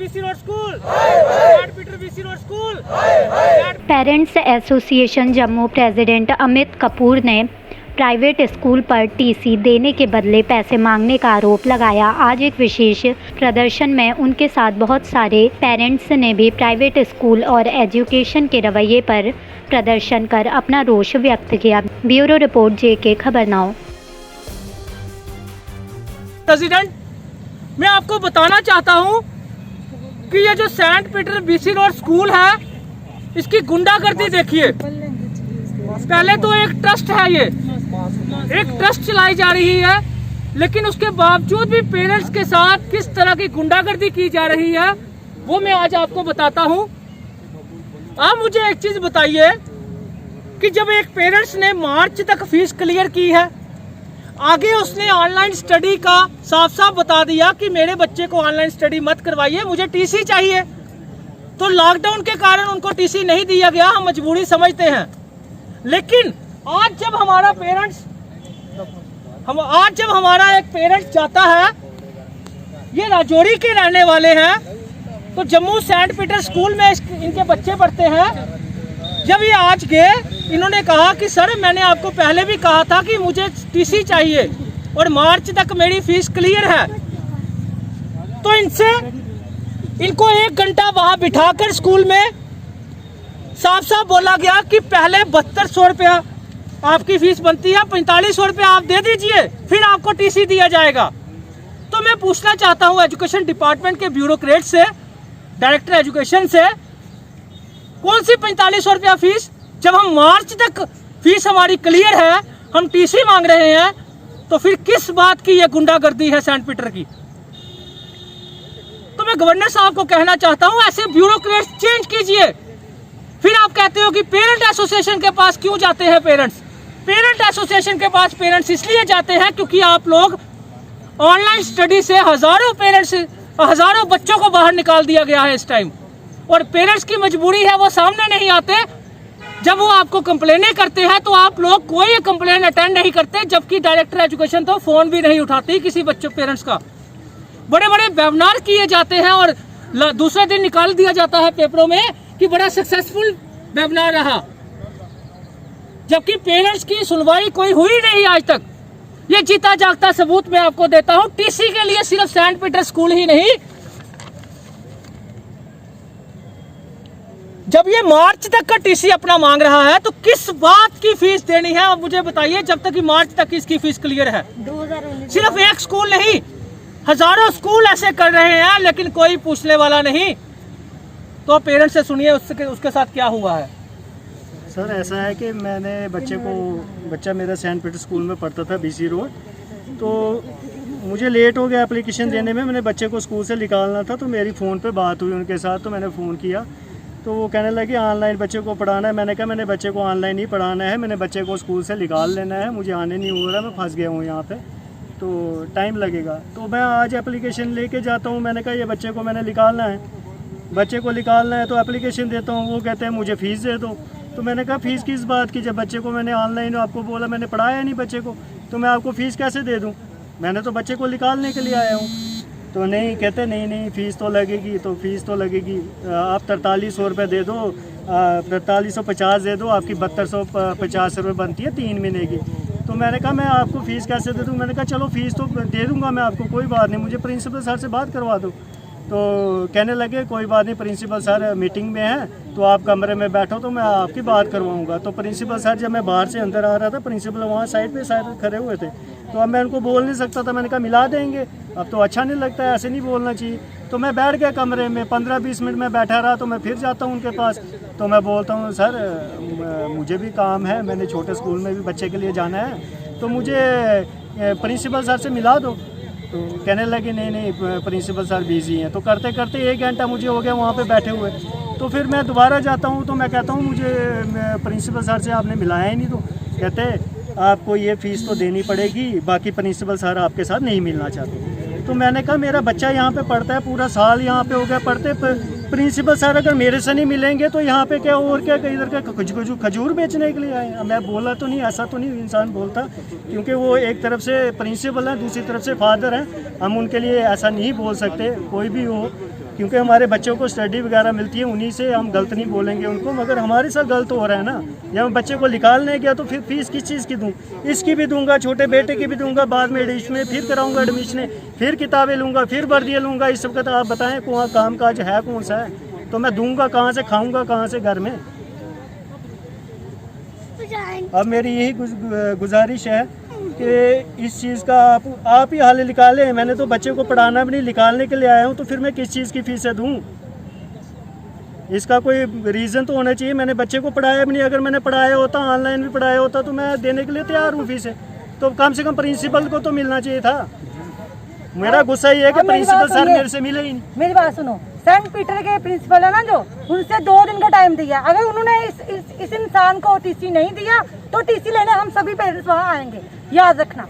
BC road school, Saint Peter BC road school. Parents association Jammu president Amit Kapoor ने private school पर TC देने के बदले पैसे मांगने का आरोप लगाया। आज एक विशेष प्रदर्शन में उनके साथ बहुत सारे पेरेंट्स ने भी प्राइवेट स्कूल और एजुकेशन के रवैये पर प्रदर्शन कर अपना रोष व्यक्त किया। ब्यूरो रिपोर्ट JK खबर नाउ। प्रेसिडेंट, मैं आपको बताना चाहता हूं कि ये जो Saint Peter BC road school है, इसकी गुंडागर्दी देखिए। पहले तो एक ट्रस्ट है, ये एक ट्रस्ट चलाई जा रही है, लेकिन उसके बावजूद भी पेरेंट्स के साथ किस तरह की गुंडागर्दी की जा रही है वो मैं आज आपको बताता हूं। आप मुझे एक चीज बताइए कि जब एक पेरेंट्स ने मार्च तक फीस क्लियर की है, आगे उसने ऑनलाइन स्टडी का साफ साफ बता दिया कि मेरे बच्चे को ऑनलाइन स्टडी मत करवाइए, मुझे टीसी चाहिए, तो लॉकडाउन के कारण उनको टीसी नहीं दिया गया। हम मजबूरी समझते हैं, लेकिन आज जब हमारा एक पेरेंट्स जाता है, ये राजौरी के रहने वाले हैं, तो जम्मू सेंट पीटर स्कूल में इनके बच्चे पढ़ते हैं। जब ये आज गए, इन्होंने कहा कि सर मैंने आपको पहले भी कहा था कि मुझे टीसी चाहिए और मार्च तक मेरी फीस क्लियर है। तो इनको 1 घंटा वहां बिठाकर स्कूल में साफ साफ बोला गया कि पहले 7200 रुपया आपकी फीस बनती है, 4500 रुपया आप दे दीजिए, फिर आपको टीसी दिया जाएगा। तो मैं पूछना चाहता हूं एजुकेशन डिपार्टमेंट के ब्यूरोक्रेट से, डायरेक्टर एजुकेशन से, कौन सी 4500 रुपया फीस? जब हम मार्च तक फीस हमारी क्लियर है, हम टीसी मांग रहे हैं, तो फिर किस बात की यह गुंडागर्दी है सेंट पीटर की? तो मैं गवर्नर साहब को कहना चाहता हूं, ऐसे ब्यूरोक्रेट चेंज कीजिए। फिर आप कहते हो कि पेरेंट एसोसिएशन के पास क्यों जाते हैं पेरेंट्स? पेरेंट एसोसिएशन के पास पेरेंट्स इसलिए जाते हैं क्योंकि आप लोग ऑनलाइन स्टडी से हजारों बच्चों को बाहर निकाल दिया गया है इस टाइम, और पेरेंट्स की मजबूरी है, वो सामने नहीं आते। जब वो आपको कंप्लेनें करते हैं तो आप लोग कोई कंप्लेन अटेंड नहीं करते, जबकि डायरेक्टर एजुकेशन तो फोन भी नहीं उठाती किसी बच्चों पेरेंट्स का। बड़े बड़े वेबिनार किए जाते हैं और दूसरे दिन निकाल दिया जाता है पेपरों में कि बड़ा सक्सेसफुल वेबिनार रहा, जबकि पेरेंट्स की सुनवाई कोई हुई नहीं आज तक। ये जीता जागता सबूत मैं आपको देता हूं। टीसी के लिए सिर्फ सेंट पीटर स्कूल ही नहीं, जब ये मार्च तक का टीसी अपना मांग रहा है, तो किस बात की फीस देनी है आप मुझे बताइए, जब तक कि मार्च तक इसकी फीस क्लियर है। सिर्फ एक स्कूल नहीं, हजारों स्कूल ऐसे कर रहे हैं, लेकिन कोई पूछने वाला नहीं। तो पेरेंट्स से सुनिए उसके साथ क्या हुआ है। सर ऐसा है कि बच्चा मेरा सेंट पीटर स्कूल में पढ़ता था BC रोड, तो मुझे लेट हो गया एप्लीकेशन देने में। मैंने बच्चे को स्कूल से निकालना था, तो मेरी फ़ोन पे बात हुई उनके साथ, तो मैंने फ़ोन किया, तो वो कहने लगे ऑनलाइन बच्चे को पढ़ाना है। मैंने कहा मैंने बच्चे को ऑनलाइन ही पढ़ाना है, मैंने बच्चे को स्कूल से निकाल लेना है, मुझे आने नहीं हो रहा, मैं फंस गया हूँ यहाँ पे, तो टाइम लगेगा। तो मैं आज एप्लीकेशन लेके जाता हूँ, मैंने कहा ये बच्चे को मैंने निकालना है, बच्चे को निकालना है, तो एप्लीकेशन देता हूँ, वो कहते हैं मुझे फ़ीस दे दो। तो मैंने कहा फ़ीस किस बात की? जब बच्चे को मैंने ऑनलाइन आपको बोला, मैंने पढ़ाया नहीं बच्चे को, तो मैं आपको फ़ीस कैसे दे दूँ? मैंने तो बच्चे को निकालने के लिए आया हूँ। तो नहीं, कहते नहीं फ़ीस तो लगेगी, तो फ़ीस तो लगेगी, आप 4300 रुपये दे दो, 4350 दे दो, आपकी 7250 रुपये बनती है 3 महीने की। तो मैंने कहा मैं आपको फ़ीस कैसे दे दूँ? मैंने कहा चलो फ़ीस तो दे दूँगा मैं आपको, कोई बात नहीं, मुझे प्रिंसिपल सर से बात करवा दो। तो कहने लगे कोई बात नहीं, प्रिंसिपल सर मीटिंग में है, तो आप कमरे में बैठो, तो मैं आपकी बात करवाऊंगा। तो प्रिंसिपल सर, जब मैं बाहर से अंदर आ रहा था, प्रिंसिपल वहाँ साइड पे शायद खड़े हुए थे, तो अब मैं उनको बोल नहीं सकता था। मैंने कहा मिला देंगे, अब तो अच्छा नहीं लगता है, ऐसे नहीं बोलना चाहिए। तो मैं बैठ गया कमरे में, 15-20 मिनट में बैठा रहा, तो मैं फिर जाता हूँ उनके पास, तो मैं बोलता हूँ सर मुझे भी काम है, मैंने छोटे स्कूल में भी बच्चे के लिए जाना है, तो मुझे प्रिंसिपल सर से मिला दो। तो कहने लगे नहीं प्रिंसिपल सर बिजी हैं। तो करते करते 1 घंटा मुझे हो गया वहाँ पे बैठे हुए। तो फिर मैं दोबारा जाता हूँ, तो मैं कहता हूँ मुझे प्रिंसिपल सर से आपने मिलाया ही नहीं। तो कहते आपको ये फ़ीस तो देनी पड़ेगी, बाकी प्रिंसिपल सर आपके साथ नहीं मिलना चाहते। तो मैंने कहा मेरा बच्चा यहाँ पे पढ़ता है, पूरा साल यहाँ पे हो गया पढ़ते, प्रिंसिपल सर अगर मेरे से नहीं मिलेंगे तो यहाँ पे क्या और क्या इधर का खजूर बेचने के लिए आए। मैं बोला तो नहीं, ऐसा तो नहीं इंसान बोलता, क्योंकि वो एक तरफ से प्रिंसिपल है, दूसरी तरफ से फादर हैं, हम उनके लिए ऐसा नहीं बोल सकते कोई भी हो क्योंकि हमारे बच्चों को स्टडी वगैरह मिलती है, उन्हीं से हम गलत नहीं बोलेंगे उनको, मगर हमारे साथ गलत हो रहा है ना। जब मैं बच्चे को निकालने गया तो फिर फीस किस चीज़ की दूँ? इसकी भी दूंगा, छोटे बेटे की भी दूंगा, बाद में एडिशन फिर कराऊंगा एडमिशन, फिर किताबें लूँगा, फिर वर्दियाँ लूँगा। इस वक्त आप बताएं कौन काम काज है, कौन सा है? तो मैं दूंगा कहाँ से, खाऊंगा कहाँ से घर में? अब मेरी यही गुजारिश है कि इस चीज़ का आप ही हल निकालें। मैंने तो बच्चे को पढ़ाना भी नहीं, निकालने के लिए आया हूँ, तो फिर मैं किस चीज़ की फीस दूँ? इसका कोई रीज़न तो होना चाहिए। मैंने बच्चे को पढ़ाया भी नहीं। अगर मैंने पढ़ाया होता, ऑनलाइन भी पढ़ाया होता, तो मैं देने के लिए तैयार हूँ फीस। तो कम से कम प्रिंसिपल को तो मिलना चाहिए था। मेरा गुस्सा ये है कि प्रिंसिपल सर मेरे से मिले ही नहीं। मेरी बात सुनो, सेंट पीटर के प्रिंसिपल है ना, जो उनसे 2 दिन का टाइम दिया। अगर उन्होंने इस इंसान को टीसी नहीं दिया तो टीसी लेने हम सभी पेरेंट्स वहाँ आएंगे, याद रखना।